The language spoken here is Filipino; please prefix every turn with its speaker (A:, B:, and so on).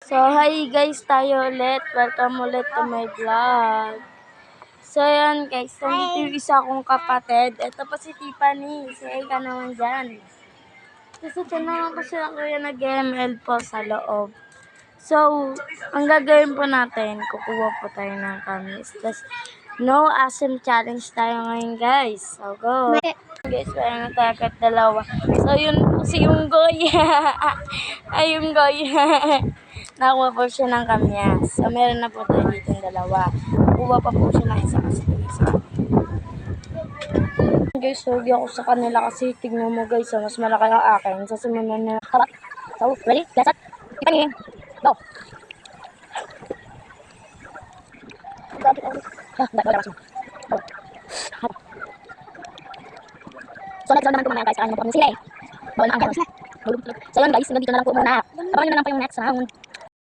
A: So, hi guys, tayo ulit. Welcome ulit to my vlog. So, yan guys, nandito yung isa kong kapatid. Ito pa si Tiffany. Si Eka naman dyan. Kasi dyan naman po sila kuya nag-ML po sa loob. So, ang gagawin po natin, kukuha po tayo ng kamis. Tapos, no asim challenge tayo ngayon guys. So, go! Guys, parang natakot dalawa. So, yun po si Unggoy. Ay, Unggoy. Nakuha po siya ng kamyas. So, meron na po tayo dito yung dalawa. Kuha pa po siya ng isa kasi isa. Guys, huwag ako sa kanila kasi tignan mo guys, mas malaki ang akin. Sa sumunod na hawak. So, ready? Let's start. Tiffany. Go! So, next round naman po mamaya guys, kakain mo po kami sila eh. Bawal na ang ganos. So, yun guys, nandito na lang po muna. Abangan nyo na lang po yung next round.